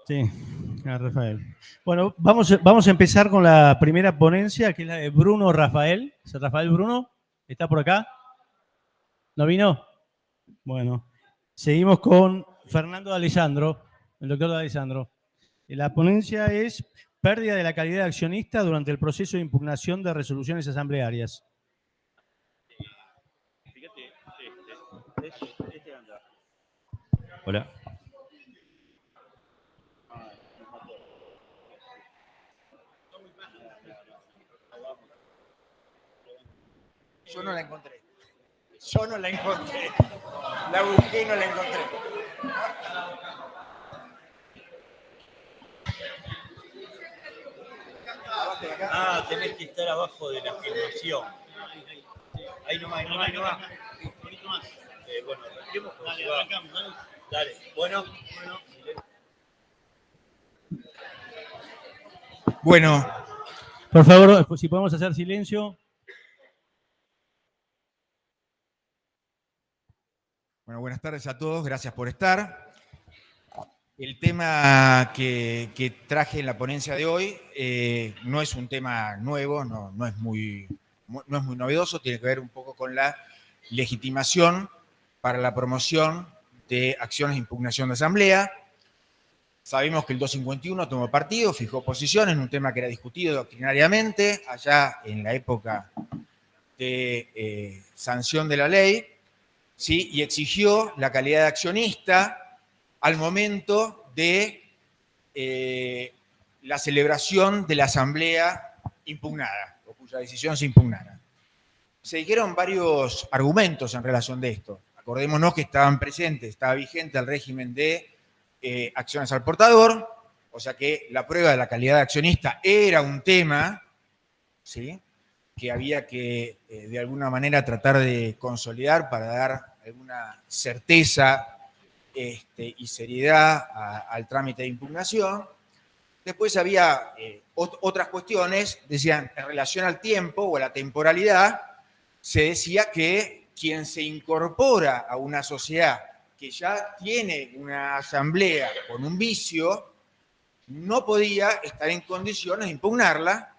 Sí, a Rafael. Bueno, vamos a empezar con la primera ponencia, que es la de Bruno Rafael. Rafael Bruno, ¿está por acá? ¿No vino? Bueno, seguimos con Fernando Alessandro, el doctor Alessandro. La ponencia es pérdida de la calidad de accionista durante el proceso de impugnación de resoluciones asamblearias. Hola. Yo no la encontré. La busqué y no la encontré. Ah, tenés que estar abajo de la filmación. Ahí nomás. Un poquito más. Bueno, arranquemos. Dale, arrancamos. Dale. Bueno. Por favor, si podemos hacer silencio. Bueno, buenas tardes a todos, gracias por estar. El tema que traje en la ponencia de hoy no es un tema nuevo, no es muy novedoso, tiene que ver un poco con la legitimación para la promoción de acciones de impugnación de asamblea. Sabemos que el 251 tomó partido, fijó posición en un tema que era discutido doctrinariamente allá en la época de sanción de la ley, ¿sí? Y exigió la calidad de accionista al momento de la celebración de la asamblea impugnada, o cuya decisión se impugnara. Se dijeron varios argumentos en relación de esto. Acordémonos que estaban presentes, estaba vigente el régimen de acciones al portador, o sea que la prueba de la calidad de accionista era un tema, ¿sí?, que había que de alguna manera tratar de consolidar para dar alguna certeza y seriedad al trámite de impugnación. Después había otras cuestiones, decían, en relación al tiempo o a la temporalidad, se decía que quien se incorpora a una sociedad que ya tiene una asamblea con un vicio, no podía estar en condiciones de impugnarla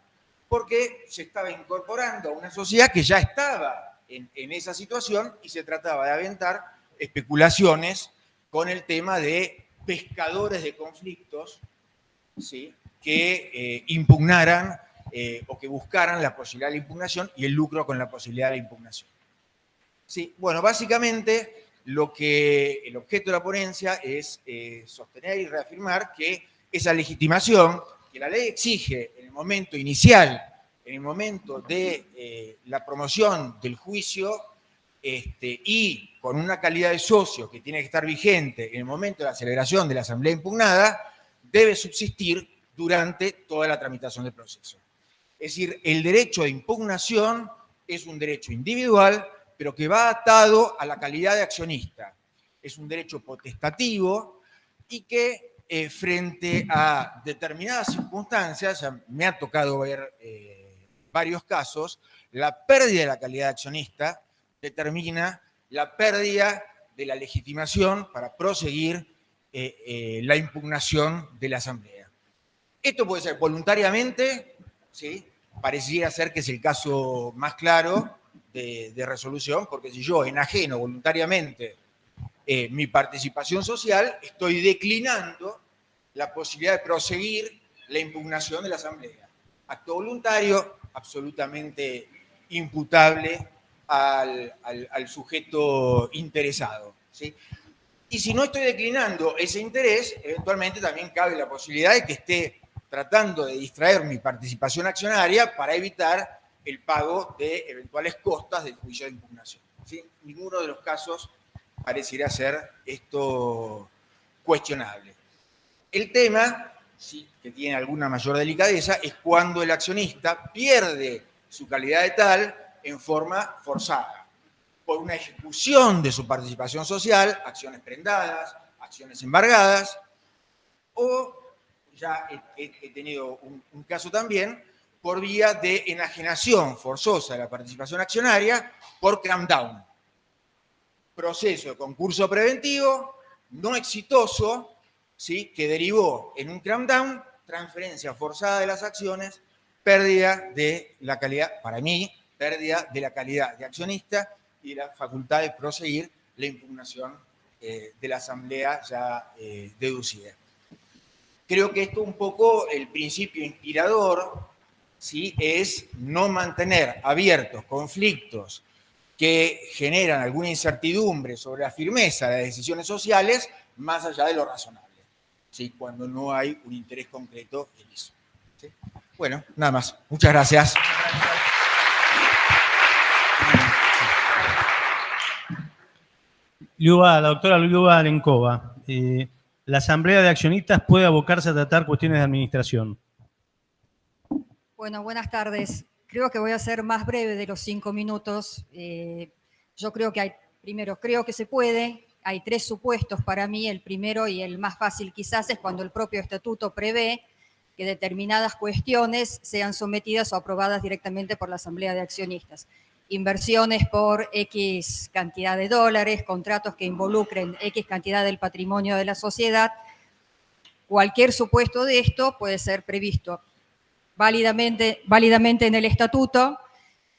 porque se estaba incorporando a una sociedad que ya estaba en esa situación y se trataba de aventar especulaciones con el tema de pescadores de conflictos, ¿sí?, que impugnaran o que buscaran la posibilidad de la impugnación y el lucro con la posibilidad de la impugnación. Sí, bueno, básicamente el objeto de la ponencia es sostener y reafirmar que esa legitimación que la ley exige en el momento inicial, en el momento de la promoción del juicio y con una calidad de socio que tiene que estar vigente en el momento de la celebración de la asamblea impugnada, debe subsistir durante toda la tramitación del proceso. Es decir, el derecho de impugnación es un derecho individual, pero que va atado a la calidad de accionista. Es un derecho potestativo y que frente a determinadas circunstancias, ya me ha tocado ver varios casos, la pérdida de la calidad de accionista determina la pérdida de la legitimación para proseguir la impugnación de la asamblea. Esto puede ser voluntariamente, ¿sí? Pareciera ser que es el caso más claro de resolución, porque si yo enajeno voluntariamente mi participación social, estoy declinando la posibilidad de proseguir la impugnación de la asamblea. Acto voluntario, absolutamente imputable al sujeto interesado, ¿sí? Y si no estoy declinando ese interés, eventualmente también cabe la posibilidad de que esté tratando de distraer mi participación accionaria para evitar el pago de eventuales costas del juicio de impugnación, ¿sí? Ninguno de los casos pareciera ser esto cuestionable. El tema, sí, que tiene alguna mayor delicadeza, es cuando el accionista pierde su calidad de tal en forma forzada, por una ejecución de su participación social, acciones prendadas, acciones embargadas, o ya he tenido un caso también, por vía de enajenación forzosa de la participación accionaria por cram down. Proceso de concurso preventivo, no exitoso, ¿sí?, que derivó en un cram-down, transferencia forzada de las acciones, pérdida de la calidad, para mí, pérdida de la calidad de accionista y la facultad de proseguir la impugnación de la asamblea ya deducida. Creo que esto un poco, el principio inspirador, ¿sí?, es no mantener abiertos conflictos que generan alguna incertidumbre sobre la firmeza de las decisiones sociales más allá de lo razonable, ¿sí?, cuando no hay un interés concreto en eso, ¿sí? Bueno, nada más. Muchas gracias. La doctora Liuba Lenkova. ¿La Asamblea de Accionistas puede abocarse a tratar cuestiones de administración? Bueno, buenas tardes. Creo que voy a ser más breve de los 5 minutos. Yo creo que creo que se puede. Hay 3 supuestos para mí. El primero y el más fácil quizás es cuando el propio estatuto prevé que determinadas cuestiones sean sometidas o aprobadas directamente por la Asamblea de Accionistas. Inversiones por X cantidad de dólares, contratos que involucren X cantidad del patrimonio de la sociedad. Cualquier supuesto de esto puede ser previsto válidamente en el estatuto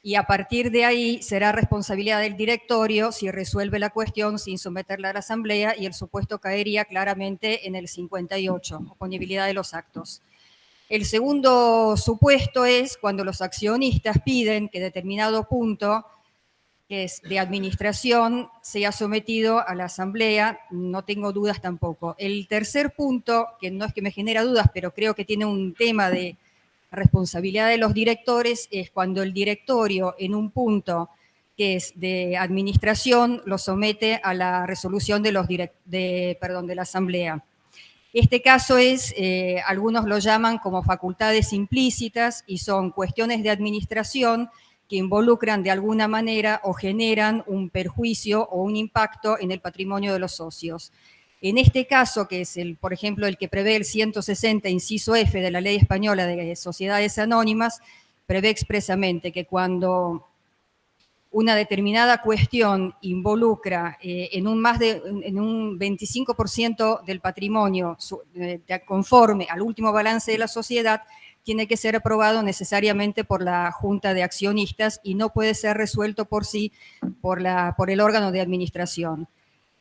y a partir de ahí será responsabilidad del directorio si resuelve la cuestión sin someterla a la asamblea y el supuesto caería claramente en el 58, oponibilidad de los actos. El segundo supuesto es cuando los accionistas piden que determinado punto, que es de administración, sea sometido a la asamblea, no tengo dudas tampoco. El tercer punto, que no es que me genera dudas, pero creo que tiene un tema de responsabilidad de los directores, es cuando el directorio en un punto que es de administración lo somete a la resolución de la asamblea. Este caso es, algunos lo llaman como facultades implícitas y son cuestiones de administración que involucran de alguna manera o generan un perjuicio o un impacto en el patrimonio de los socios. En este caso, que es, por ejemplo, el que prevé el 160, inciso F de la Ley Española de Sociedades Anónimas, prevé expresamente que cuando una determinada cuestión involucra en un 25% del patrimonio conforme al último balance de la sociedad, tiene que ser aprobado necesariamente por la Junta de Accionistas y no puede ser resuelto por sí por el órgano de administración.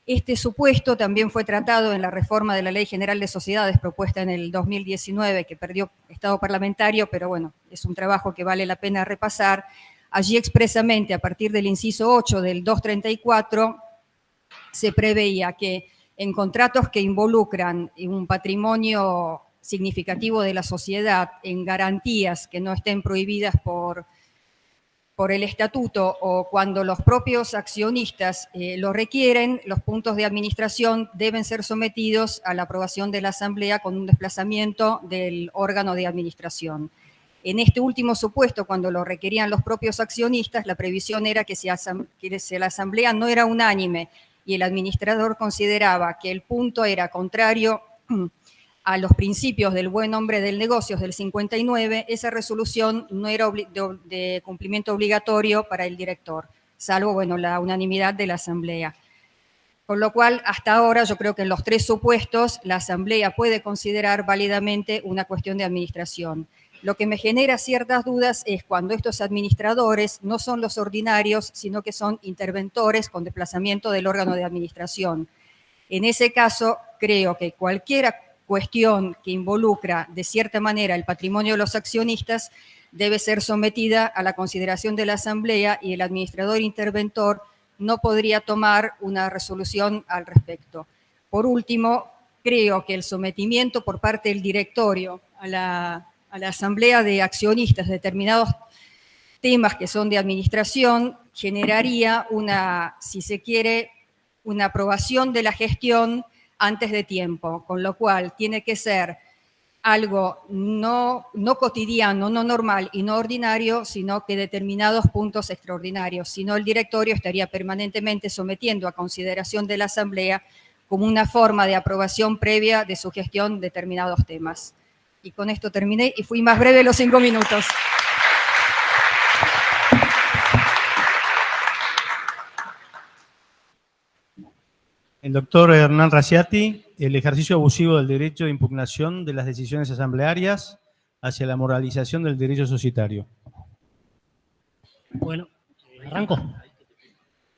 Este supuesto también fue tratado en la reforma de la Ley General de Sociedades propuesta en el 2019, que perdió estado parlamentario, pero bueno, es un trabajo que vale la pena repasar. Allí expresamente, a partir del inciso 8 del 234, se preveía que en contratos que involucran un patrimonio significativo de la sociedad, en garantías que no estén prohibidas por el estatuto o cuando los propios accionistas lo requieren, los puntos de administración deben ser sometidos a la aprobación de la asamblea con un desplazamiento del órgano de administración. En este último supuesto, cuando lo requerían los propios accionistas, la previsión era que si la asamblea no era unánime y el administrador consideraba que el punto era contrario a los principios del buen nombre del negocio del 59, esa resolución no era de cumplimiento obligatorio para el director, salvo, bueno, la unanimidad de la asamblea. Con lo cual, hasta ahora, yo creo que en los 3 supuestos, la asamblea puede considerar válidamente una cuestión de administración. Lo que me genera ciertas dudas es cuando estos administradores no son los ordinarios, sino que son interventores con desplazamiento del órgano de administración. En ese caso, creo que cualquier cuestión que involucra de cierta manera el patrimonio de los accionistas debe ser sometida a la consideración de la asamblea y el administrador interventor no podría tomar una resolución al respecto. Por último, creo que el sometimiento por parte del directorio a la asamblea de accionistas de determinados temas que son de administración generaría si se quiere, una aprobación de la gestión antes de tiempo, con lo cual tiene que ser algo no cotidiano, no normal y no ordinario, sino que determinados puntos extraordinarios. Si no, el directorio estaría permanentemente sometiendo a consideración de la asamblea como una forma de aprobación previa de su gestión determinados temas. Y con esto terminé y fui más breve los 5 minutos. El doctor Hernán Raciati, el ejercicio abusivo del derecho de impugnación de las decisiones asamblearias hacia la moralización del derecho societario. Bueno, ¿arranco?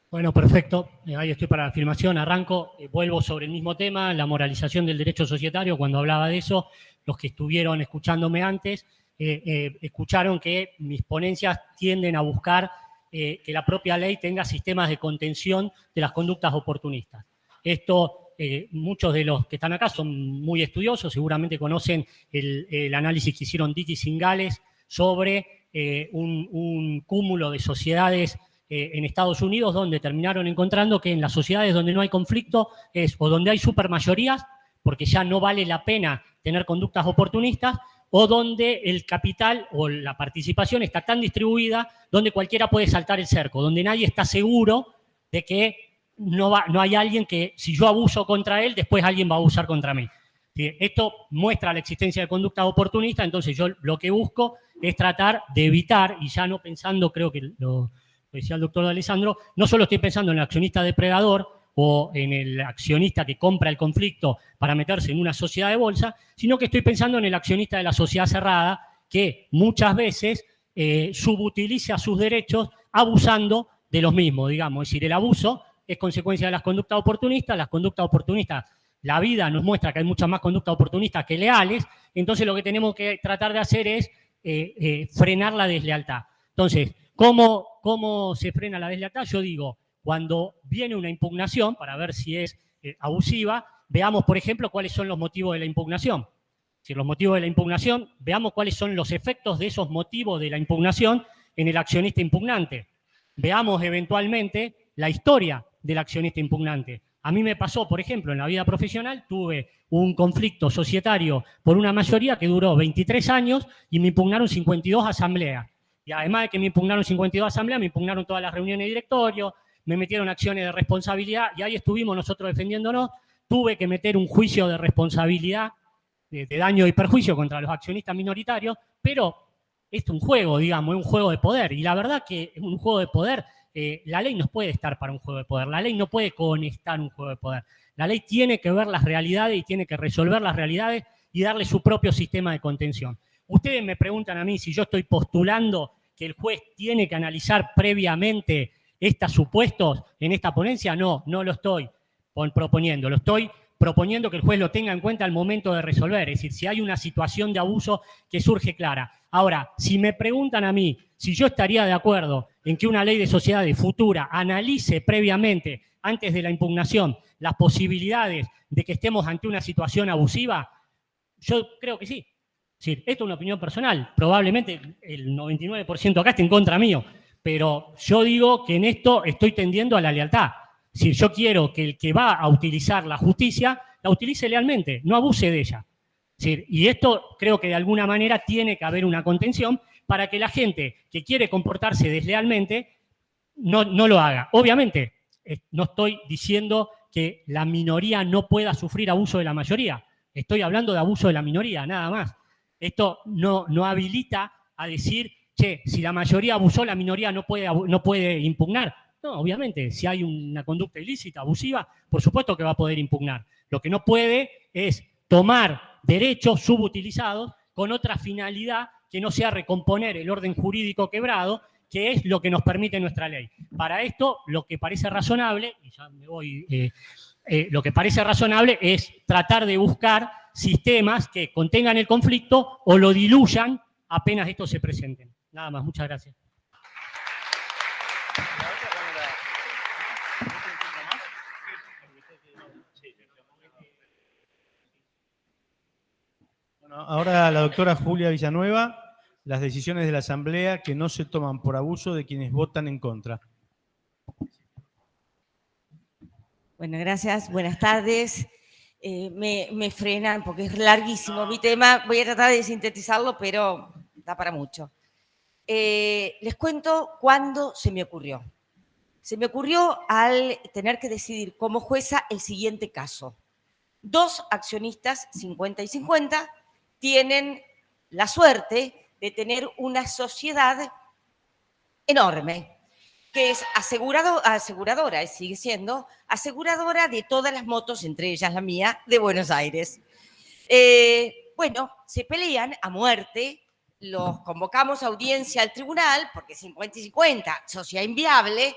Bueno, perfecto. Ahí estoy para la afirmación. Arranco. Vuelvo sobre el mismo tema, la moralización del derecho societario. Cuando hablaba de eso, los que estuvieron escuchándome antes escucharon que mis ponencias tienden a buscar que la propia ley tenga sistemas de contención de las conductas oportunistas. Esto, muchos de los que están acá son muy estudiosos, seguramente conocen el análisis que hicieron Ditti y Cingales sobre un cúmulo de sociedades en Estados Unidos, donde terminaron encontrando que en las sociedades donde no hay conflicto o donde hay supermayorías, porque ya no vale la pena tener conductas oportunistas, o donde el capital o la participación está tan distribuida, donde cualquiera puede saltar el cerco, donde nadie está seguro de que no hay alguien que, si yo abuso contra él, después alguien va a abusar contra mí. ¿Sí? Esto muestra la existencia de conductas oportunistas, entonces yo lo que busco es tratar de evitar, y ya no pensando, creo que lo decía el doctor Alessandro, no solo estoy pensando en el accionista depredador o en el accionista que compra el conflicto para meterse en una sociedad de bolsa, sino que estoy pensando en el accionista de la sociedad cerrada que muchas veces subutiliza sus derechos abusando de los mismos, digamos. Es decir, el abuso es consecuencia de las conductas oportunistas. Las conductas oportunistas, la vida nos muestra que hay muchas más conductas oportunistas que leales, entonces lo que tenemos que tratar de hacer es frenar la deslealtad. Entonces, ¿cómo se frena la deslealtad? Yo digo, cuando viene una impugnación, para ver si es abusiva, veamos, por ejemplo, cuáles son los motivos de la impugnación. Si los motivos de la impugnación, veamos cuáles son los efectos de esos motivos de la impugnación en el accionista impugnante. Veamos eventualmente la historia del accionista impugnante. A mí me pasó, por ejemplo, en la vida profesional, tuve un conflicto societario por una mayoría que duró 23 años y me impugnaron 52 asambleas. Y además de que me impugnaron 52 asambleas, me impugnaron todas las reuniones de directorio, me metieron acciones de responsabilidad y ahí estuvimos nosotros defendiéndonos. Tuve que meter un juicio de responsabilidad de daño y perjuicio contra los accionistas minoritarios, pero es un juego, digamos, es un juego de poder. Y la verdad que un juego de poder, la ley no puede estar para un juego de poder. La ley no puede conectar un juego de poder. La ley tiene que ver las realidades y tiene que resolver las realidades y darle su propio sistema de contención. Ustedes me preguntan a mí si yo estoy postulando que el juez tiene que analizar previamente estos supuestos en esta ponencia. No lo estoy proponiendo. Lo estoy proponiendo que el juez lo tenga en cuenta al momento de resolver. Es decir, si hay una situación de abuso que surge clara. Ahora, si me preguntan a mí si yo estaría de acuerdo en que una ley de sociedades futura analice previamente, antes de la impugnación, las posibilidades de que estemos ante una situación abusiva, yo creo que sí. Es decir, esto es una opinión personal. Probablemente el 99% acá esté en contra mío. Pero yo digo que en esto estoy tendiendo a la lealtad. Es decir, yo quiero que el que va a utilizar la justicia la utilice lealmente, no abuse de ella. Es decir, y esto creo que de alguna manera tiene que haber una contención para que la gente que quiere comportarse deslealmente no lo haga. Obviamente, no estoy diciendo que la minoría no pueda sufrir abuso de la mayoría. Estoy hablando de abuso de la minoría, nada más. Esto no habilita a decir, che, si la mayoría abusó, la minoría no puede impugnar. No, obviamente, si hay una conducta ilícita, abusiva, por supuesto que va a poder impugnar. Lo que no puede es tomar derechos subutilizados con otra finalidad que no sea recomponer el orden jurídico quebrado, que es lo que nos permite nuestra ley. Para esto, lo que parece razonable, y ya me voy, lo que parece razonable es tratar de buscar sistemas que contengan el conflicto o lo diluyan apenas estos se presenten. Nada más, muchas gracias. Bueno, ahora la doctora Julia Villanueva, las decisiones de la Asamblea que no se toman por abuso de quienes votan en contra. Bueno, gracias. Buenas tardes. Me frenan porque es larguísimo mi tema. Voy a tratar de sintetizarlo, pero da para mucho. Les cuento cuándo se me ocurrió. Se me ocurrió al tener que decidir como jueza el siguiente caso. 2 accionistas, 50 y 50, tienen la suerte de tener una sociedad enorme. que es aseguradora, sigue siendo aseguradora de todas las motos, entre ellas la mía, de Buenos Aires. Bueno, se pelean a muerte, los convocamos a audiencia al tribunal, porque 50 y 50, sociedad inviable,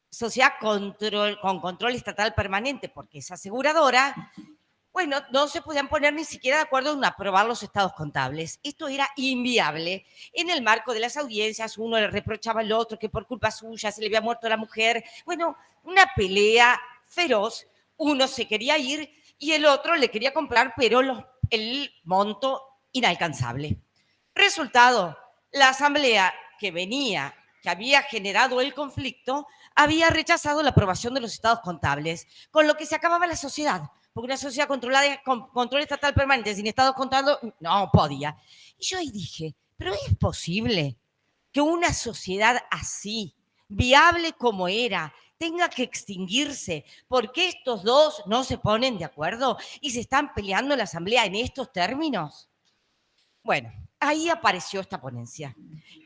sociedad con control estatal permanente, porque es aseguradora. Bueno, no se podían poner ni siquiera de acuerdo en aprobar los estados contables. Esto era inviable. En el marco de las audiencias, uno le reprochaba al otro que por culpa suya se le había muerto la mujer. Bueno, una pelea feroz. Uno se quería ir y el otro le quería comprar, pero el monto inalcanzable. Resultado, la asamblea que había generado el conflicto, había rechazado la aprobación de los estados contables, con lo que se acababa la sociedad. Porque una sociedad controlada con control estatal permanente, sin estados contables, no podía. Y yo ahí dije, pero ¿es posible que una sociedad así, viable como era, tenga que extinguirse porque estos dos no se ponen de acuerdo y se están peleando en la asamblea en estos términos? Bueno, ahí apareció esta ponencia.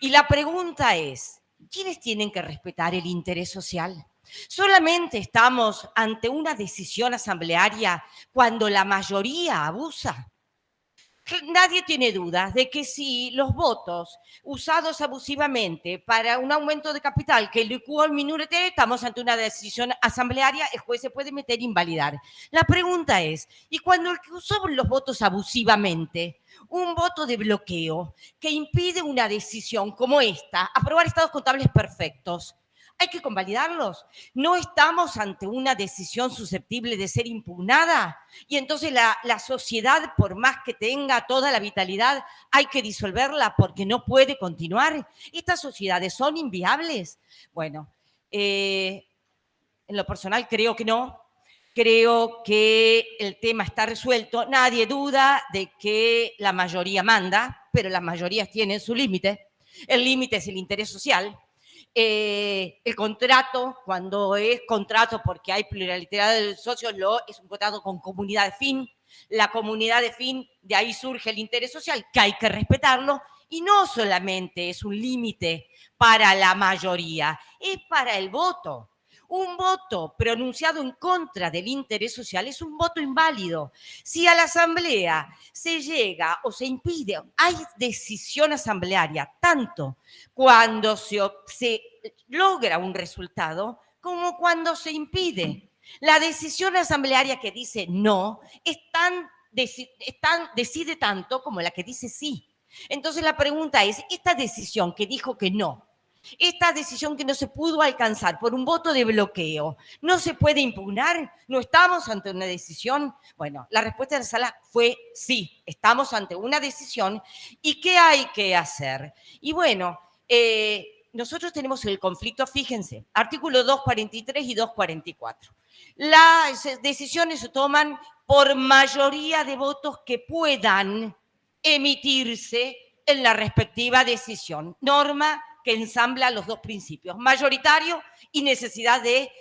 Y la pregunta es, ¿quiénes tienen que respetar el interés social? ¿Solamente estamos ante una decisión asamblearia cuando la mayoría abusa? Nadie tiene dudas de que si los votos usados abusivamente para un aumento de capital que licuó el minurete, estamos ante una decisión asamblearia, el juez se puede meter e invalidar. La pregunta es, ¿y cuando el que usó los votos abusivamente, un voto de bloqueo que impide una decisión como esta, aprobar estados contables perfectos, hay que convalidarlos? ¿No estamos ante una decisión susceptible de ser impugnada? Y entonces la sociedad, por más que tenga toda la vitalidad, hay que disolverla porque no puede continuar. ¿Estas sociedades son inviables? Bueno, en lo personal creo que no. Creo que el tema está resuelto. Nadie duda de que la mayoría manda, pero las mayorías tienen su límite. El límite es el interés social. El contrato, cuando es contrato porque hay pluralidad de socios, es un contrato con comunidad de fin. La comunidad de fin, de ahí surge el interés social, que hay que respetarlo, y no solamente es un límite para la mayoría, es para el voto. Un voto pronunciado en contra del interés social es un voto inválido. Si a la asamblea se llega o se impide, hay decisión asamblearia, tanto cuando se logra un resultado como cuando se impide. La decisión asamblearia que dice no decide tanto como la que dice sí. Entonces la pregunta es, esta decisión que dijo que no, esta decisión que no se pudo alcanzar por un voto de bloqueo, ¿no se puede impugnar? ¿No estamos ante una decisión? Bueno, la respuesta de la sala fue sí, estamos ante una decisión. ¿Y qué hay que hacer? Y bueno, nosotros tenemos el conflicto, fíjense, artículo 243 y 244. Las decisiones se toman por mayoría de votos que puedan emitirse en la respectiva decisión. Norma que ensambla los dos principios, mayoritario y necesidad de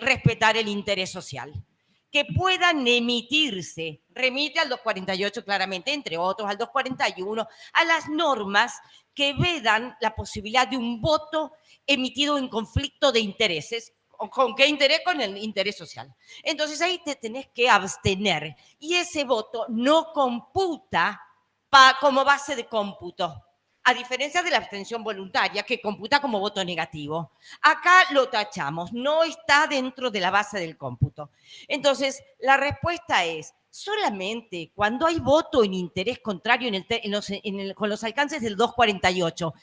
respetar el interés social. Que puedan emitirse, remite al 248 claramente, entre otros al 241, a las normas que vedan la posibilidad de un voto emitido en conflicto de intereses. ¿Con qué interés? Con el interés social. Entonces ahí te tenés que abstener y ese voto no computa como base de cómputo, a diferencia de la abstención voluntaria, que computa como voto negativo. Acá lo tachamos, no está dentro de la base del cómputo. Entonces, la respuesta es, solamente cuando hay voto en interés contrario con los alcances del 248,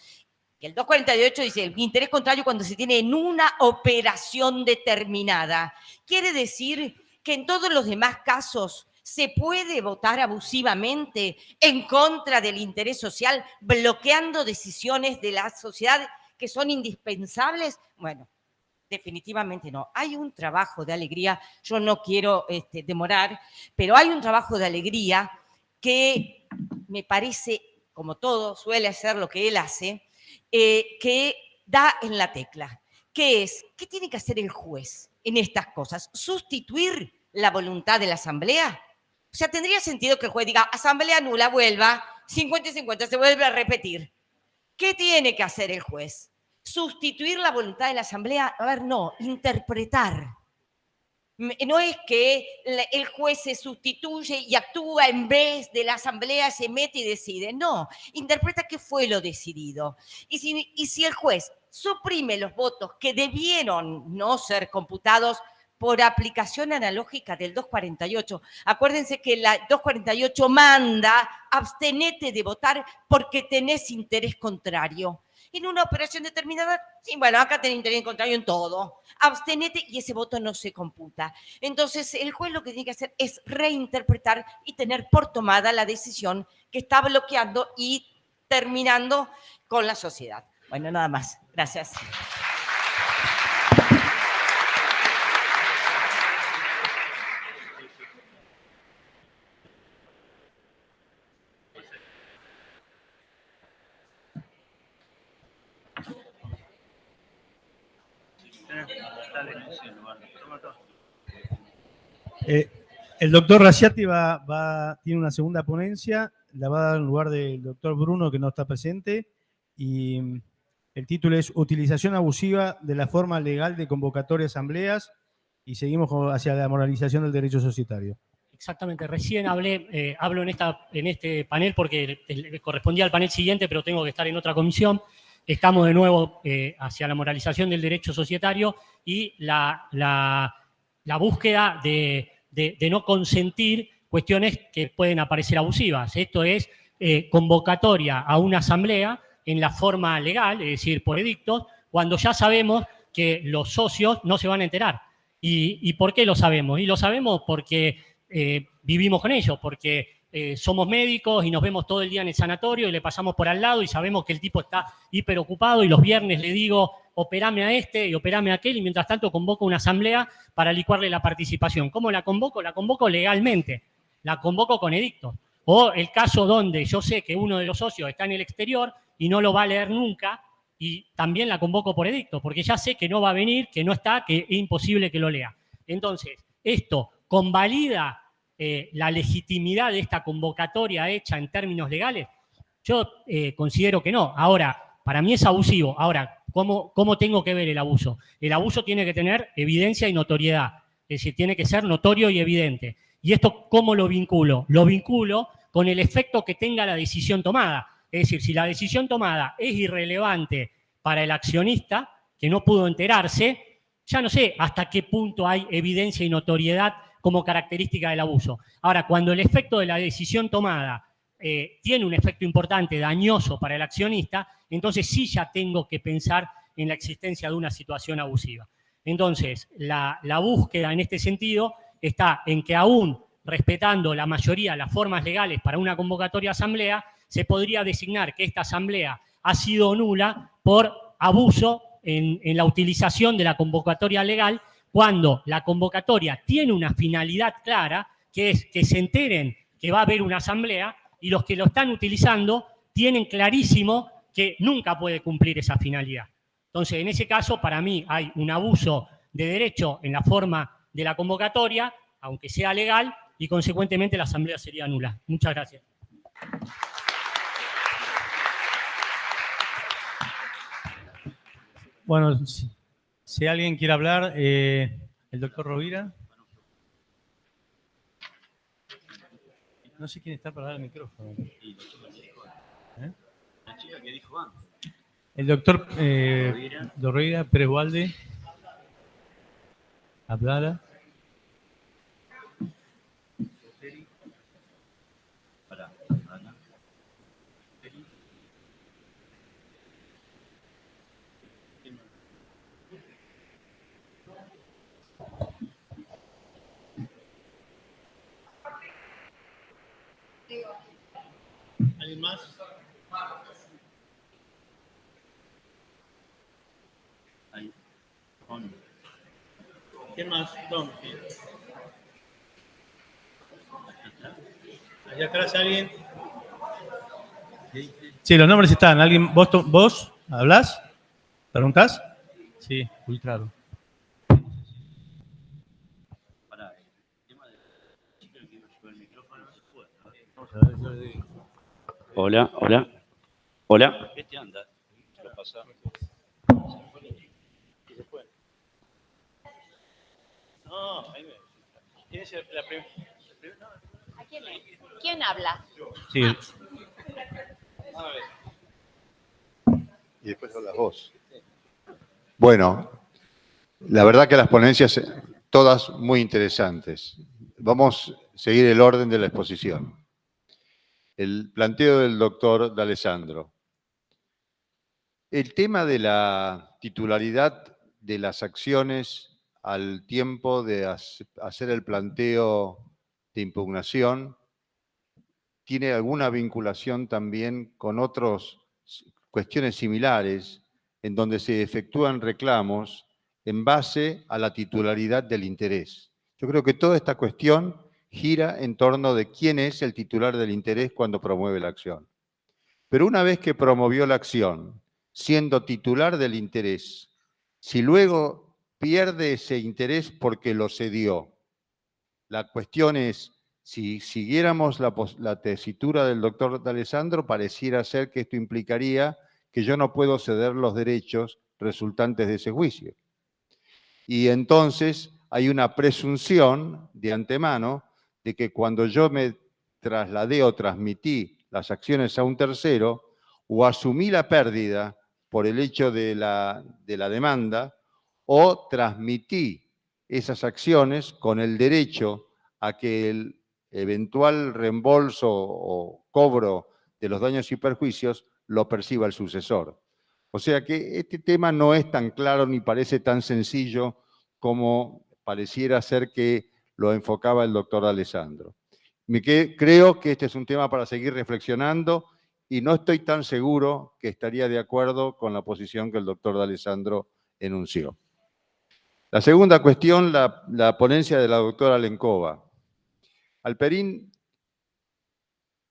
y el 248 dice, el interés contrario cuando se tiene en una operación determinada. Quiere decir que en todos los demás casos se puede votar abusivamente en contra del interés social, bloqueando decisiones de la sociedad que son indispensables. Bueno, definitivamente no. Hay un trabajo de alegría, yo no quiero demorar, pero hay un trabajo de alegría que me parece, como todo suele hacer lo que él hace, que da en la tecla, que es, ¿qué tiene que hacer el juez en estas cosas? ¿Sustituir la voluntad de la asamblea? O sea, tendría sentido que el juez diga, asamblea nula, vuelva, 50 y 50, se vuelve a repetir. ¿Qué tiene que hacer el juez? sustituir la voluntad de la Asamblea. A ver, no, interpretar. No es que el juez se sustituye y actúa en vez de la Asamblea, se mete y decide. No, interpreta qué fue lo decidido. Y si el juez suprime los votos que debieron no ser computados por aplicación analógica del 248, acuérdense que la 248 manda abstenete de votar porque tenés interés contrario. En una operación determinada, sí, bueno, acá tenés interés contrario en todo. Abstenete y ese voto no se computa. Entonces, el juez lo que tiene que hacer es reinterpretar y tener por tomada la decisión que está bloqueando y terminando con la sociedad. Bueno, nada más. Gracias. El doctor Raciati tiene una segunda ponencia, la va a dar en lugar del doctor Bruno, que no está presente, y el título es Utilización abusiva de la forma legal de convocatoria de asambleas, y seguimos hacia la moralización del derecho societario. Exactamente, recién hablo en este panel porque correspondía al panel siguiente, pero tengo que estar en otra comisión. Estamos de nuevo hacia la moralización del derecho societario y la búsqueda de no consentir cuestiones que pueden aparecer abusivas. Esto es convocatoria a una asamblea en la forma legal, es decir, por edictos, cuando ya sabemos que los socios no se van a enterar. ¿Y por qué lo sabemos? Y lo sabemos porque vivimos con ellos, porque somos médicos y nos vemos todo el día en el sanatorio y le pasamos por al lado y sabemos que el tipo está hiperocupado y los viernes le digo, operame a este y operame a aquel, y mientras tanto convoco una asamblea para licuarle la participación. ¿Cómo la convoco? La convoco legalmente, la convoco con edictos. O el caso donde yo sé que uno de los socios está en el exterior y no lo va a leer nunca, y también la convoco por edicto, porque ya sé que no va a venir, que no está, que es imposible que lo lea. Entonces, esto convalida la legitimidad de esta convocatoria hecha en términos legales. Yo considero que no. Ahora, para mí es abusivo. Ahora, ¿cómo tengo que ver el abuso? El abuso tiene que tener evidencia y notoriedad. Es decir, tiene que ser notorio y evidente. ¿Y esto cómo lo vinculo? Lo vinculo con el efecto que tenga la decisión tomada. Es decir, si la decisión tomada es irrelevante para el accionista, que no pudo enterarse, ya no sé hasta qué punto hay evidencia y notoriedad como característica del abuso. Ahora, cuando el efecto de la decisión tomada tiene un efecto importante, dañoso para el accionista, entonces sí ya tengo que pensar en la existencia de una situación abusiva. Entonces, la búsqueda en este sentido está en que aún respetando la mayoría de las formas legales para una convocatoria de asamblea, se podría designar que esta asamblea ha sido nula por abuso en la utilización de la convocatoria legal, cuando la convocatoria tiene una finalidad clara, que es que se enteren que va a haber una asamblea, y los que lo están utilizando tienen clarísimo que nunca puede cumplir esa finalidad. Entonces, en ese caso, para mí hay un abuso de derecho en la forma de la convocatoria, aunque sea legal, y consecuentemente la asamblea sería nula. Muchas gracias. Bueno, si alguien quiere hablar, el doctor Rovira. No sé quién está para dar el micrófono. La chica que dijo antes. El doctor Rovira Pérez Walde. Hablara. ¿Alguien más? Ahí. ¿Quién más? Tom. Allá atrás alguien. Sí, los nombres están. ¿Alguien, vos hablás? ¿Preguntás? Sí, ultrado. Pará, el tema de la chica que iba a llevar el micrófono no se puede. Vamos a ver, yo le digo. Hola. Este anda. Lo pasa. No, ahí me... ¿Quién es la primera? ¿A quién es? ¿Quién habla? Sí. A ver. Y después hablas vos. Bueno, la verdad que las ponencias, todas muy interesantes. Vamos a seguir el orden de la exposición. El planteo del doctor D'Alessandro. El tema de la titularidad de las acciones al tiempo de hacer el planteo de impugnación tiene alguna vinculación también con otras cuestiones similares en donde se efectúan reclamos en base a la titularidad del interés. Yo creo que toda esta cuestión gira en torno de quién es el titular del interés cuando promueve la acción. Pero una vez que promovió la acción, siendo titular del interés, si luego pierde ese interés porque lo cedió, la cuestión es, si siguiéramos la tesitura del doctor D'Alessandro, pareciera ser que esto implicaría que yo no puedo ceder los derechos resultantes de ese juicio. Y entonces hay una presunción de antemano de que cuando yo me trasladé o transmití las acciones a un tercero o asumí la pérdida por el hecho de la demanda o transmití esas acciones con el derecho a que el eventual reembolso o cobro de los daños y perjuicios lo perciba el sucesor. O sea que este tema no es tan claro ni parece tan sencillo como pareciera ser que lo enfocaba el doctor D'Alessandro. Creo que este es un tema para seguir reflexionando y no estoy tan seguro que estaría de acuerdo con la posición que el doctor D'Alessandro enunció. La segunda cuestión, la ponencia de la doctora Lencova. Alperín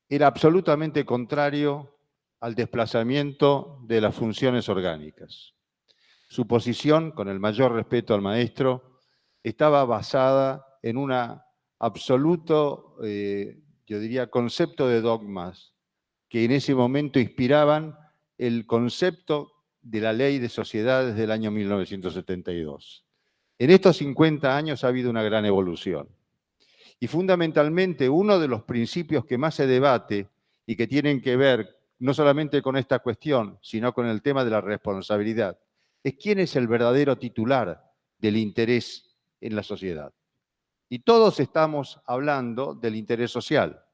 era absolutamente contrario al desplazamiento de las funciones orgánicas. Su posición, con el mayor respeto al maestro, estaba basada en un absoluto, yo diría, concepto de dogmas que en ese momento inspiraban el concepto de la ley de sociedades del año 1972. En estos 50 años ha habido una gran evolución. Y fundamentalmente uno de los principios que más se debate y que tienen que ver no solamente con esta cuestión, sino con el tema de la responsabilidad, es quién es el verdadero titular del interés en la sociedad. Y todos estamos hablando del interés social.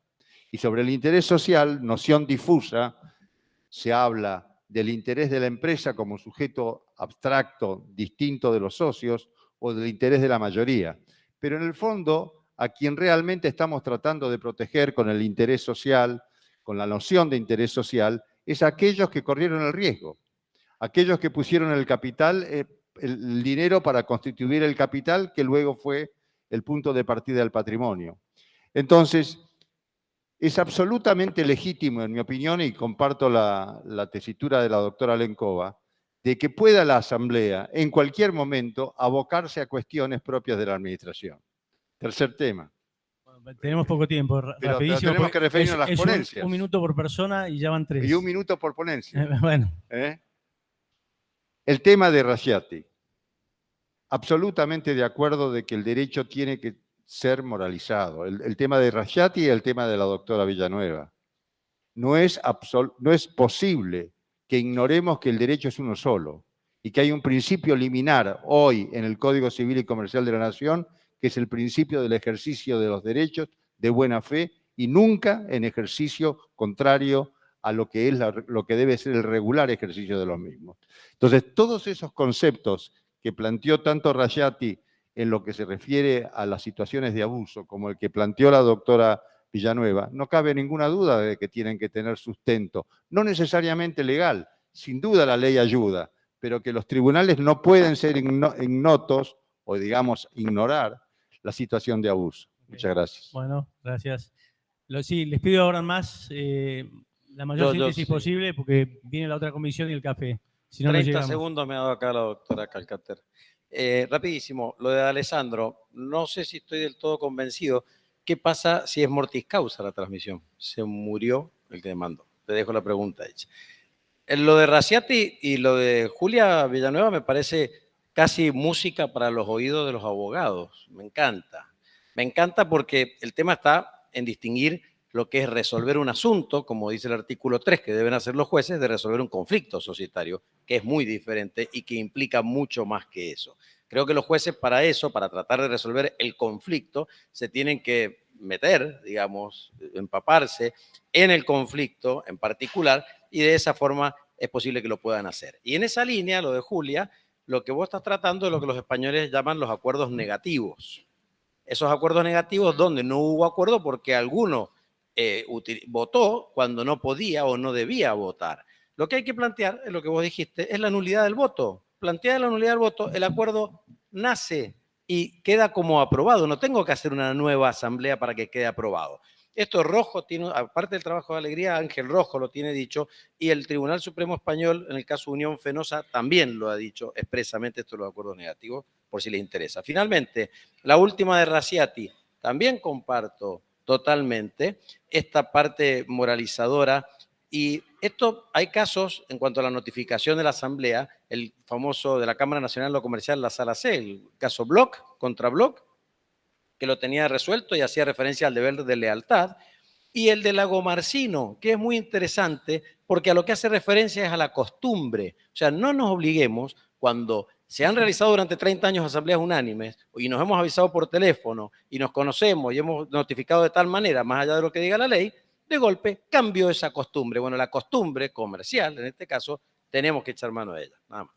Y sobre el interés social, noción difusa, se habla del interés de la empresa como sujeto abstracto, distinto de los socios, o del interés de la mayoría. Pero en el fondo, a quien realmente estamos tratando de proteger con el interés social, con la noción de interés social, es aquellos que corrieron el riesgo, aquellos que pusieron el capital, el dinero para constituir el capital, que luego fue el punto de partida del patrimonio. Entonces, es absolutamente legítimo, en mi opinión, y comparto la tesitura de la doctora Lencova, de que pueda la Asamblea, en cualquier momento, abocarse a cuestiones propias de la Administración. Tercer tema. Tenemos poco tiempo, Pero rapidísimo. tenemos que referirnos a las ponencias. Un minuto por persona y ya van 3. Y un minuto por ponencia. Bueno. El tema de Raggiati. Absolutamente de acuerdo de que el derecho tiene que ser moralizado. El tema de Raggiati y el tema de la doctora Villanueva. No es posible que ignoremos que el derecho es uno solo y que hay un principio liminar hoy en el Código Civil y Comercial de la Nación, que es el principio del ejercicio de los derechos de buena fe y nunca en ejercicio contrario a lo que debe ser el regular ejercicio de los mismos. Entonces, todos esos conceptos que planteó tanto Raggiati en lo que se refiere a las situaciones de abuso, como el que planteó la doctora Villanueva, no cabe ninguna duda de que tienen que tener sustento, no necesariamente legal, sin duda la ley ayuda, pero que los tribunales no pueden ser ignotos o, digamos, ignorar la situación de abuso. Muchas gracias. Bueno, gracias. Sí, les pido ahora más la mayor síntesis posible porque viene la otra comisión y el café. Si no, 30 segundos me ha dado acá la doctora Calcater. Rapidísimo, lo de D'Alessandro, no sé si estoy del todo convencido. ¿Qué pasa si es mortis causa la transmisión? Se murió el que demandó. Te dejo la pregunta hecha. Lo de Raggiati y lo de Julia Villanueva me parece casi música para los oídos de los abogados. Me encanta. Me encanta porque el tema está en distinguir lo que es resolver un asunto, como dice el artículo 3, que deben hacer los jueces, de resolver un conflicto societario, que es muy diferente y que implica mucho más que eso. Creo que los jueces para eso, para tratar de resolver el conflicto, se tienen que meter, digamos, empaparse en el conflicto en particular y de esa forma es posible que lo puedan hacer. Y en esa línea, lo de Julia, lo que vos estás tratando es lo que los españoles llaman los acuerdos negativos. Esos acuerdos negativos donde no hubo acuerdo porque alguno votó cuando no podía o no debía votar. Lo que hay que plantear, es lo que vos dijiste, es la nulidad del voto. Plantea la nulidad del voto, el acuerdo nace y queda como aprobado. No tengo que hacer una nueva asamblea para que quede aprobado. Esto Rojo tiene, aparte del trabajo de Alegría, Ángel Rojo lo tiene dicho, y el Tribunal Supremo Español, en el caso Unión Fenosa, también lo ha dicho expresamente, esto de los acuerdos negativos, por si les interesa. Finalmente, la última de Raciati, también comparto totalmente esta parte moralizadora, y esto, hay casos en cuanto a la notificación de la Asamblea, el famoso de la Cámara Nacional de lo Comercial, la Sala C, el caso Bloch contra Bloch, que lo tenía resuelto y hacía referencia al deber de lealtad, y el de Lagomarsino, que es muy interesante porque a lo que hace referencia es a la costumbre. O sea, no nos obliguemos cuando se han realizado durante 30 años asambleas unánimes y nos hemos avisado por teléfono y nos conocemos y hemos notificado de tal manera, más allá de lo que diga la ley, de golpe cambió esa costumbre. Bueno, la costumbre comercial, en este caso, tenemos que echar mano de ella, nada más.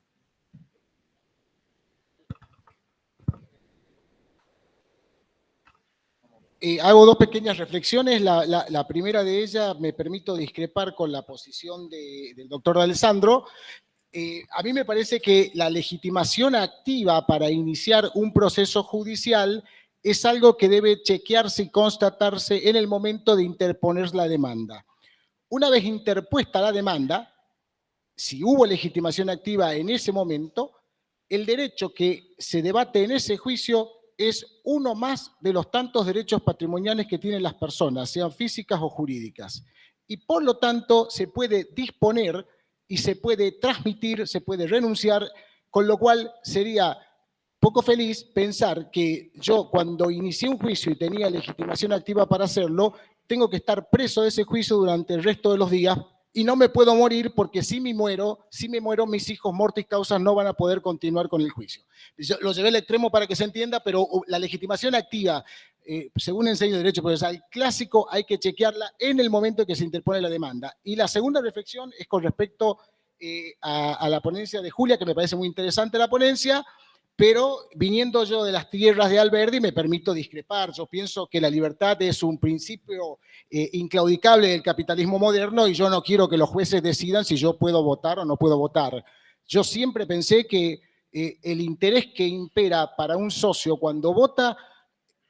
Hago dos pequeñas reflexiones. La primera de ellas, me permito discrepar con la posición del doctor D'Alessandro. A mí me parece que la legitimación activa para iniciar un proceso judicial es algo que debe chequearse y constatarse en el momento de interponer la demanda. Una vez interpuesta la demanda, si hubo legitimación activa en ese momento, el derecho que se debate en ese juicio es uno más de los tantos derechos patrimoniales que tienen las personas, sean físicas o jurídicas. Y por lo tanto se puede disponer y se puede transmitir, se puede renunciar, con lo cual sería poco feliz pensar que yo cuando inicié un juicio y tenía legitimación activa para hacerlo, tengo que estar preso de ese juicio durante el resto de los días y no me puedo morir porque si me muero, mis hijos mortis causas no van a poder continuar con el juicio. Yo lo llevé al extremo para que se entienda, pero la legitimación activa, según enseño Derecho Procesal clásico, hay que chequearla en el momento en que se interpone la demanda. Y la segunda reflexión es con respecto a la ponencia de Julia, que me parece muy interesante la ponencia, pero viniendo yo de las tierras de Alberdi me permito discrepar. Yo pienso que la libertad es un principio inclaudicable del capitalismo moderno y yo no quiero que los jueces decidan si yo puedo votar o no puedo votar. Yo siempre pensé que el interés que impera para un socio cuando vota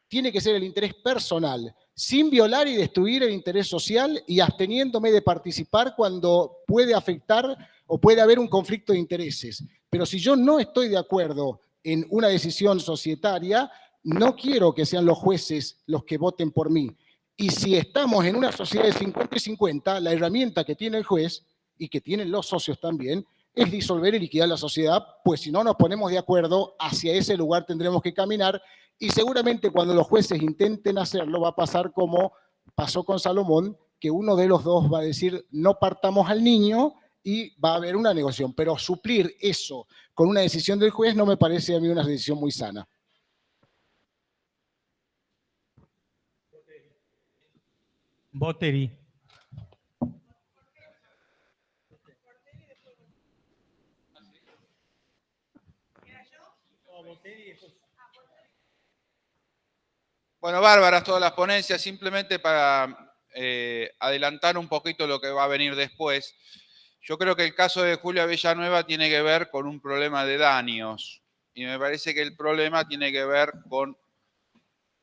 tiene que ser el interés personal, sin violar y destruir el interés social y absteniéndome de participar cuando puede afectar o puede haber un conflicto de intereses. Pero si yo no estoy de acuerdo en una decisión societaria, no quiero que sean los jueces los que voten por mí. Y si estamos en una sociedad de 50 y 50, la herramienta que tiene el juez y que tienen los socios también es disolver y liquidar la sociedad, pues si no nos ponemos de acuerdo, hacia ese lugar tendremos que caminar y seguramente cuando los jueces intenten hacerlo va a pasar como pasó con Salomón, que uno de los dos va a decir no partamos al niño y va a haber una negociación. Pero suplir eso con una decisión del juez no me parece a mí una decisión muy sana. Boteri. Bueno, bárbaras todas las ponencias, simplemente para adelantar un poquito lo que va a venir después. Yo creo que el caso de Julia Villanueva tiene que ver con un problema de daños y me parece que el problema tiene que ver con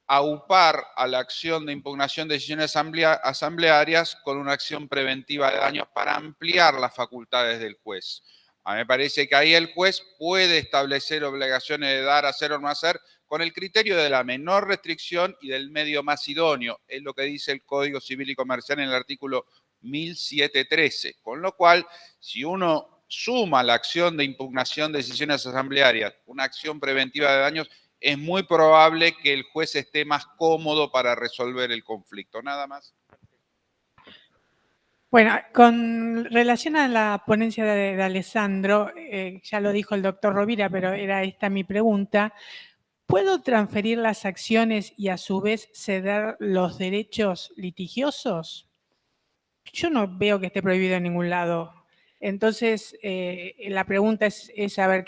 aupar a la acción de impugnación de decisiones asamblearias con una acción preventiva de daños para ampliar las facultades del juez. A mí me parece que ahí el juez puede establecer obligaciones de dar, hacer o no hacer con el criterio de la menor restricción y del medio más idóneo. Es lo que dice el Código Civil y Comercial en el artículo 1713. Con lo cual, si uno suma la acción de impugnación de decisiones asamblearias, una acción preventiva de daños, es muy probable que el juez esté más cómodo para resolver el conflicto. Nada más. Bueno, con relación a la ponencia de Alessandro, ya lo dijo el doctor Rovira, pero era esta mi pregunta. ¿Puedo transferir las acciones y a su vez ceder los derechos litigiosos? Yo no veo que esté prohibido en ningún lado. Entonces, la pregunta es saber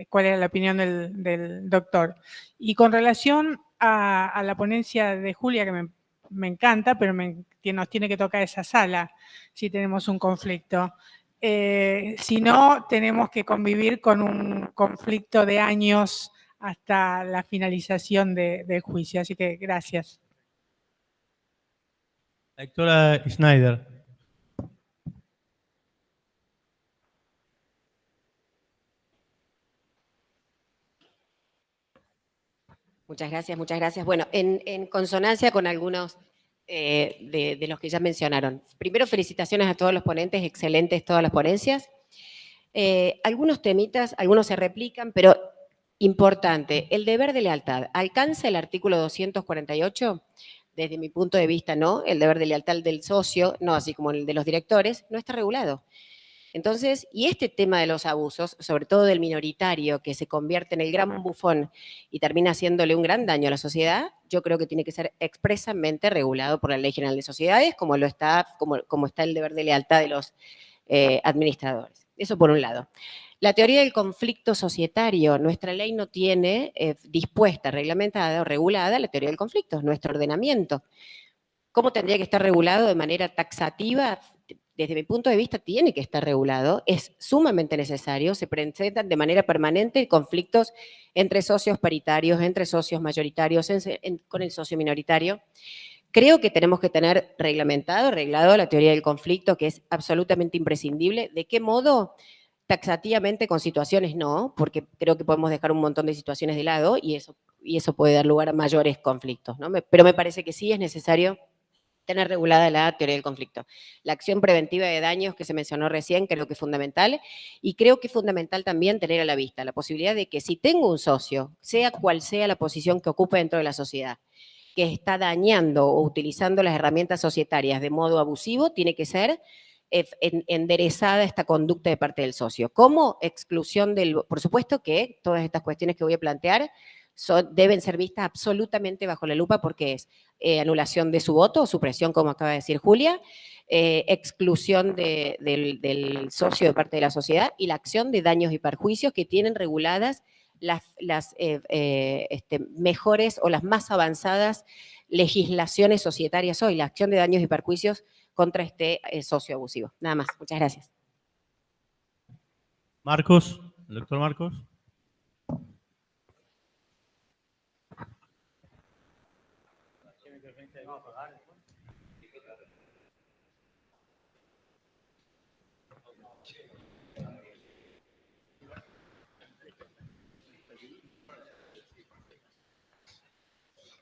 cuál era la opinión del doctor. Y con relación a la ponencia de Julia, que me encanta, pero nos tiene que tocar esa sala si tenemos un conflicto. Si no, tenemos que convivir con un conflicto de años hasta la finalización del juicio. Así que gracias. La doctora Schneider. Muchas gracias, muchas gracias. Bueno, en consonancia con algunos de los que ya mencionaron. Primero, felicitaciones a todos los ponentes, excelentes todas las ponencias. Algunos temitas, algunos se replican, pero importante, el deber de lealtad. ¿Alcanza el artículo 248? Desde mi punto de vista, no. El deber de lealtad del socio, no, así como el de los directores, no está regulado. Entonces, y este tema de los abusos, sobre todo del minoritario, que se convierte en el gran bufón y termina haciéndole un gran daño a la sociedad, yo creo que tiene que ser expresamente regulado por la Ley General de Sociedades, como está el deber de lealtad de los administradores. Eso por un lado. La teoría del conflicto societario, nuestra ley no tiene dispuesta, reglamentada o regulada la teoría del conflicto, nuestro ordenamiento. ¿Cómo tendría que estar regulado de manera taxativa? Desde mi punto de vista tiene que estar regulado, es sumamente necesario, se presentan de manera permanente conflictos entre socios paritarios, entre socios mayoritarios, con el socio minoritario. Creo que tenemos que tener arreglado la teoría del conflicto, que es absolutamente imprescindible. ¿De qué modo? Taxativamente con situaciones no, porque creo que podemos dejar un montón de situaciones de lado y eso puede dar lugar a mayores conflictos, ¿no? Pero me parece que sí es necesario tener regulada la teoría del conflicto. La acción preventiva de daños que se mencionó recién creo que es fundamental, y creo que es fundamental también tener a la vista la posibilidad de que si tengo un socio, sea cual sea la posición que ocupe dentro de la sociedad, que está dañando o utilizando las herramientas societarias de modo abusivo, tiene que ser enderezada esta conducta de parte del socio. ¿Cómo? Exclusión por supuesto que todas estas cuestiones que voy a plantear deben ser vistas absolutamente bajo la lupa, porque es anulación de su voto, supresión, como acaba de decir Julia, exclusión del socio de parte de la sociedad y la acción de daños y perjuicios que tienen reguladas las mejores o las más avanzadas legislaciones societarias hoy, la acción de daños y perjuicios contra este socio abusivo. Nada más. Muchas gracias. Marcos, el doctor Marcos.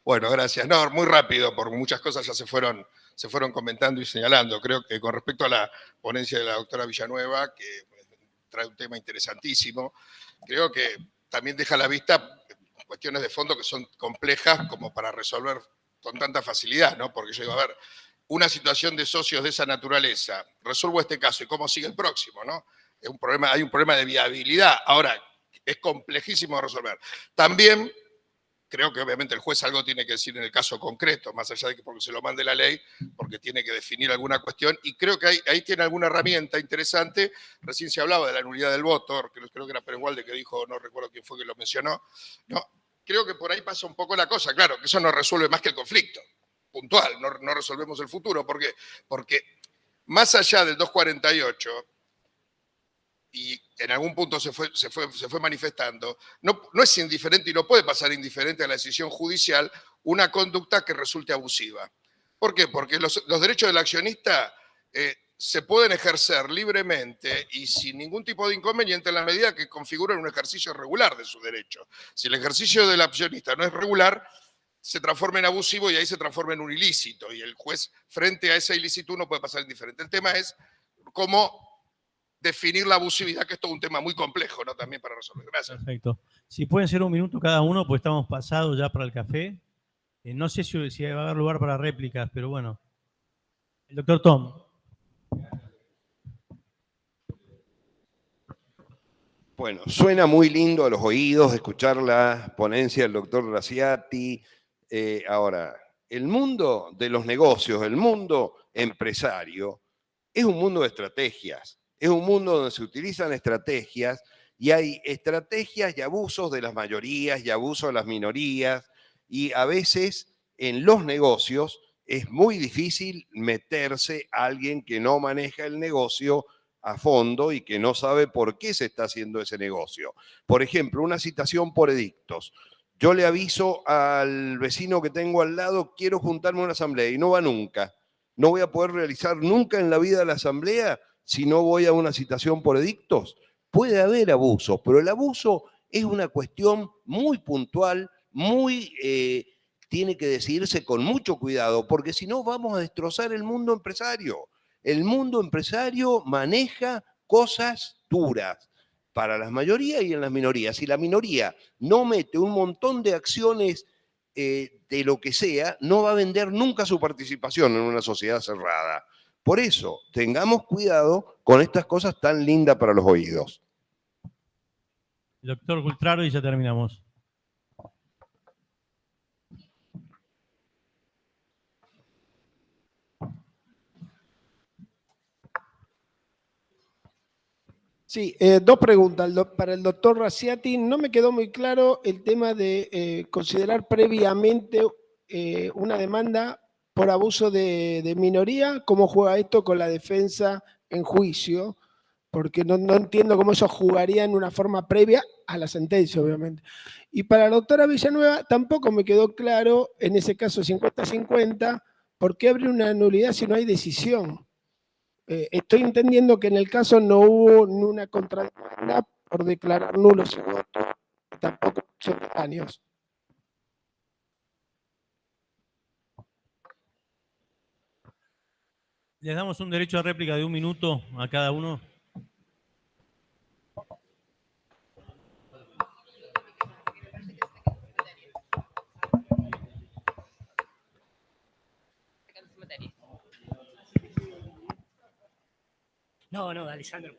Bueno, gracias. No, muy rápido, porque muchas cosas ya se fueron comentando y señalando. Creo que con respecto a la ponencia de la doctora Villanueva, que trae un tema interesantísimo, creo que también deja a la vista cuestiones de fondo que son complejas como para resolver con tanta facilidad, ¿no? Porque yo digo, a ver, una situación de socios de esa naturaleza, resuelvo este caso y cómo sigue el próximo, ¿no? Hay un problema de viabilidad. Ahora, es complejísimo de resolver. También creo que obviamente el juez algo tiene que decir en el caso concreto, más allá de que porque se lo mande la ley, porque tiene que definir alguna cuestión, y creo que ahí tiene alguna herramienta interesante. Recién se hablaba de la nulidad del voto, creo que era Perengualde que dijo, no recuerdo quién fue que lo mencionó. No, creo que por ahí pasa un poco la cosa. Claro, que eso no resuelve más que el conflicto puntual, no resolvemos el futuro. ¿Por qué? Porque más allá del 248, y en algún punto se fue manifestando, no es indiferente y no puede pasar indiferente a la decisión judicial una conducta que resulte abusiva. ¿Por qué? Porque los derechos del accionista se pueden ejercer libremente y sin ningún tipo de inconveniente en la medida que configuran un ejercicio regular de su derecho. Si el ejercicio del accionista no es regular, se transforma en abusivo y ahí se transforma en un ilícito, y el juez frente a esa ilicitud no puede pasar indiferente. El tema es cómo definir la abusividad, que es todo un tema muy complejo, ¿no? También para resolver. Gracias. Perfecto. Si pueden ser un minuto cada uno, pues estamos pasados ya para el café. No sé si va a haber lugar para réplicas, pero bueno. El doctor Tom. Bueno, suena muy lindo a los oídos escuchar la ponencia del doctor Graziati. Ahora, el mundo de los negocios, el mundo empresario, es un mundo de estrategias. Es un mundo donde se utilizan estrategias y hay estrategias y abusos de las mayorías y abusos de las minorías. Y a veces en los negocios es muy difícil meterse a alguien que no maneja el negocio a fondo y que no sabe por qué se está haciendo ese negocio. Por ejemplo, una citación por edictos. Yo le aviso al vecino que tengo al lado, quiero juntarme a una asamblea y no va nunca. No voy a poder realizar nunca en la vida la asamblea si no voy a una citación por edictos. Puede haber abuso, pero el abuso es una cuestión muy puntual, tiene que decidirse con mucho cuidado, porque si no vamos a destrozar el mundo empresario. El mundo empresario maneja cosas duras para las mayorías y en las minorías. Si la minoría no mete un montón de acciones de lo que sea, no va a vender nunca su participación en una sociedad cerrada. Por eso, tengamos cuidado con estas cosas tan lindas para los oídos. Doctor Cultraro, y ya terminamos. Sí, dos preguntas. Para el doctor Graziati, no me quedó muy claro el tema de considerar previamente una demanda por abuso de minoría. ¿Cómo juega esto con la defensa en juicio? Porque no entiendo cómo eso jugaría en una forma previa a la sentencia, obviamente. Y para la doctora Villanueva, tampoco me quedó claro, en ese caso 50-50, ¿por qué abre una nulidad si no hay decisión? Estoy entendiendo que en el caso no hubo una contrademanda por declarar nulo su voto, tampoco son años. Les damos un derecho a réplica de 1 minuto a cada uno. No, Alessandro.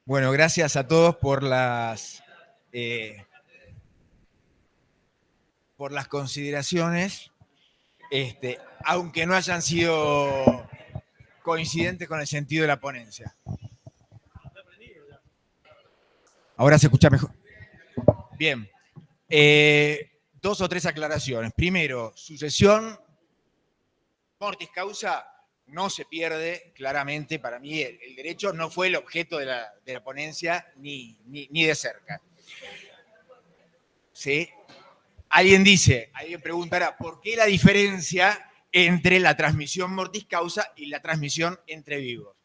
Bueno, gracias a todos por las consideraciones, aunque no hayan sido coincidentes con el sentido de la ponencia. Ahora se escucha mejor. Bien. 2 o 3 aclaraciones. Primero, sucesión mortis causa no se pierde, claramente. Para mí el derecho no fue el objeto de la ponencia ni de cerca. ¿Sí? Alguien preguntará, ¿por qué la diferencia entre la transmisión mortis causa y la transmisión entre vivos?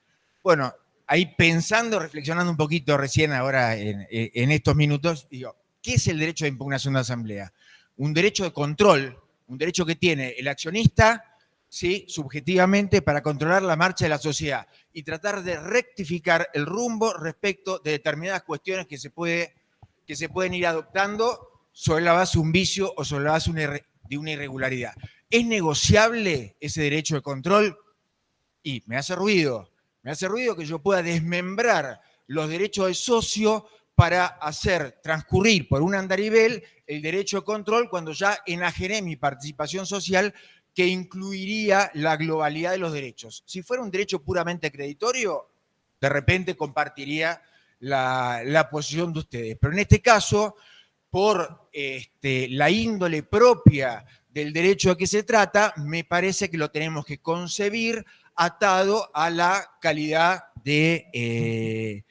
Bueno, ahí pensando, reflexionando un poquito recién ahora en estos minutos, digo, ¿qué es el derecho de impugnación de asamblea? Un derecho de control, un derecho que tiene el accionista, ¿sí?, subjetivamente, para controlar la marcha de la sociedad y tratar de rectificar el rumbo respecto de determinadas cuestiones que se pueden ir adoptando sobre la base de un vicio o sobre la base de una irregularidad. ¿Es negociable ese derecho de control? Y me hace ruido que yo pueda desmembrar los derechos de socio para hacer transcurrir por un andarivel el derecho de control cuando ya enajené mi participación social, que incluiría la globalidad de los derechos. Si fuera un derecho puramente creditorio, de repente compartiría la posición de ustedes. Pero en este caso, por la índole propia del derecho a que se trata, me parece que lo tenemos que concebir atado a la calidad de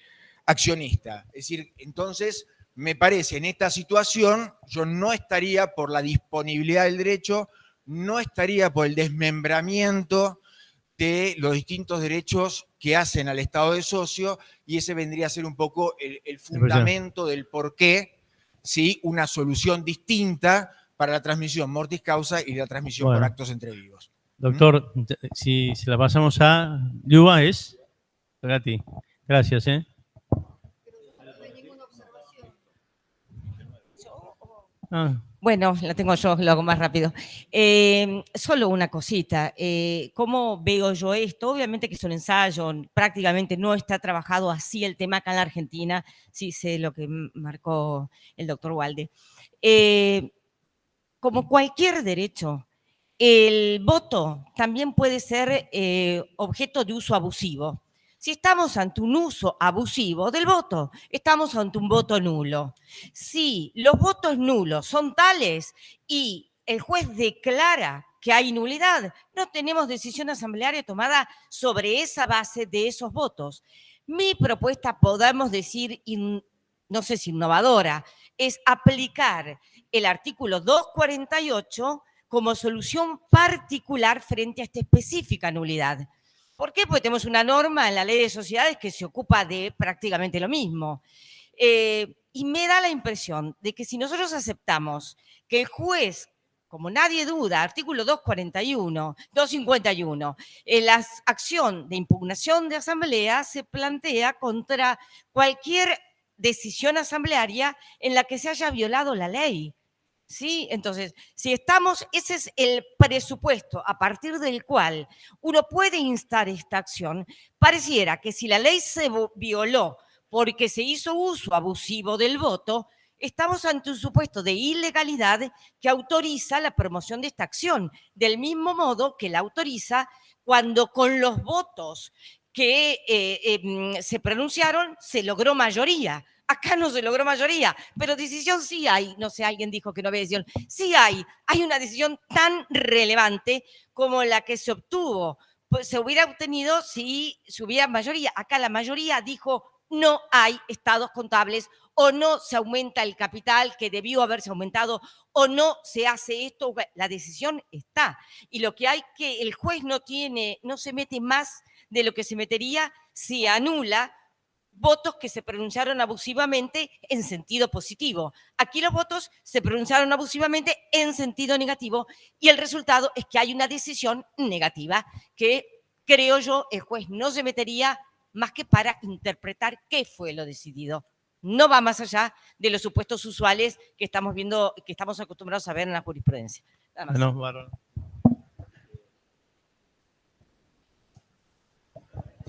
accionista. Es decir, entonces, me parece, en esta situación, yo no estaría por la disponibilidad del derecho, no estaría por el desmembramiento de los distintos derechos que hacen al estado de socio, y ese vendría a ser un poco el fundamento del por qué, ¿sí?, una solución distinta para la transmisión mortis causa y la transmisión por actos entre vivos. Doctor, si se la pasamos a Yuba, es para ti. Gracias, ¿eh? Ah. Bueno, la tengo yo, lo hago más rápido. Solo una cosita. ¿Cómo veo yo esto? Obviamente que es un ensayo, prácticamente no está trabajado así el tema acá en la Argentina. Sí sé lo que marcó el doctor Walde. Como cualquier derecho, el voto también puede ser objeto de uso abusivo. Si estamos ante un uso abusivo del voto, estamos ante un voto nulo. Si los votos nulos son tales y el juez declara que hay nulidad, no tenemos decisión asamblearia tomada sobre esa base de esos votos. Mi propuesta, podemos decir, no sé si innovadora, es aplicar el artículo 248 como solución particular frente a esta específica nulidad. ¿Por qué? Porque tenemos una norma en la ley de sociedades que se ocupa de prácticamente lo mismo. Y me da la impresión de que si nosotros aceptamos que el juez, como nadie duda, artículo 251, la acción de impugnación de asamblea se plantea contra cualquier decisión asamblearia en la que se haya violado la ley. ¿Sí? Entonces, si estamos, ese es el presupuesto a partir del cual uno puede instar esta acción, pareciera que si la ley se violó porque se hizo uso abusivo del voto, estamos ante un supuesto de ilegalidad que autoriza la promoción de esta acción, del mismo modo que la autoriza cuando con los votos que se pronunciaron se logró mayoría. Acá no se logró mayoría, pero decisión sí hay. No sé, alguien dijo que no había decisión. Sí hay. Hay una decisión tan relevante como la que se obtuvo. Pues se hubiera obtenido si se hubiera mayoría. Acá la mayoría dijo no hay estados contables o no se aumenta el capital que debió haberse aumentado o no se hace esto. La decisión está. Y lo que hay que el juez no se mete más de lo que se metería si anula votos que se pronunciaron abusivamente en sentido positivo. Aquí los votos se pronunciaron abusivamente en sentido negativo y el resultado es que hay una decisión negativa que, creo yo, el juez no se metería más que para interpretar qué fue lo decidido. No va más allá de los supuestos usuales que estamos viendo, que estamos acostumbrados a ver en la jurisprudencia. Nada más. No, bárbaro.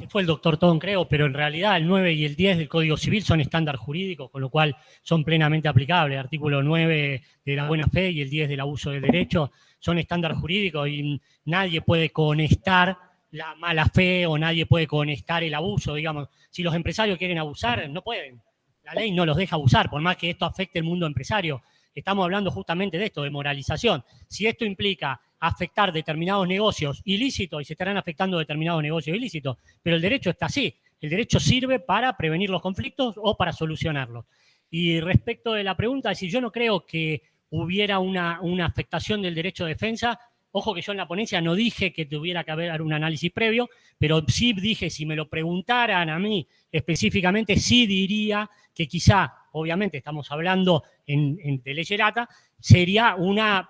Fue el doctor Ton, creo, pero en realidad el 9 y el 10 del Código Civil son estándar jurídicos, con lo cual son plenamente aplicables. El artículo 9 de la buena fe y el 10 del abuso de derecho son estándar jurídicos y nadie puede conectar la mala fe o nadie puede conectar el abuso. Digamos, si los empresarios quieren abusar, no pueden. La ley no los deja abusar, por más que esto afecte el mundo empresario. Estamos hablando justamente de esto, de moralización. Si esto implica afectar determinados negocios ilícitos y se estarán afectando determinados negocios ilícitos, pero el derecho está así. El derecho sirve para prevenir los conflictos o para solucionarlos. Y respecto de la pregunta, si yo no creo que hubiera una afectación del derecho de defensa, ojo que yo en la ponencia no dije que tuviera que haber un análisis previo, pero sí dije, si me lo preguntaran a mí específicamente, sí diría que quizá, obviamente estamos hablando de ley errata, sería una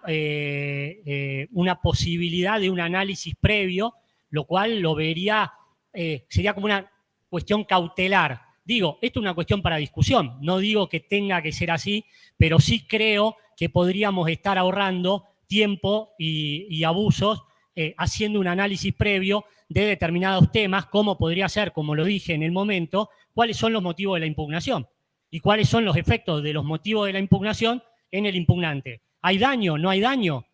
posibilidad de un análisis previo, lo cual lo vería, sería como una cuestión cautelar. Digo, esto es una cuestión para discusión, no digo que tenga que ser así, pero sí creo que podríamos estar ahorrando tiempo y abusos haciendo un análisis previo de determinados temas, como podría ser, como lo dije en el momento, cuáles son los motivos de la impugnación y cuáles son los efectos de los motivos de la impugnación en el impugnante. ¿Hay daño? ¿No hay daño?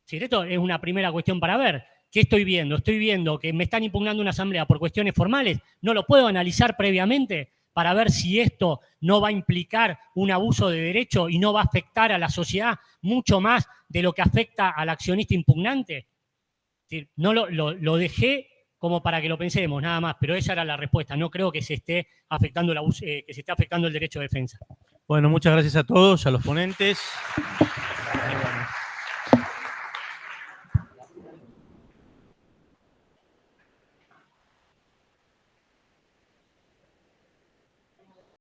Sí, esto es una primera cuestión para ver. ¿Qué estoy viendo? Estoy viendo que me están impugnando una asamblea por cuestiones formales. ¿No lo puedo analizar previamente para ver si esto no va a implicar un abuso de derecho y no va a afectar a la sociedad mucho más de lo que afecta al accionista impugnante? Sí, no lo dejé como para que lo pensemos, nada más, pero esa era la respuesta. No creo que se esté afectando el derecho de defensa. Bueno, muchas gracias a todos, a los ponentes.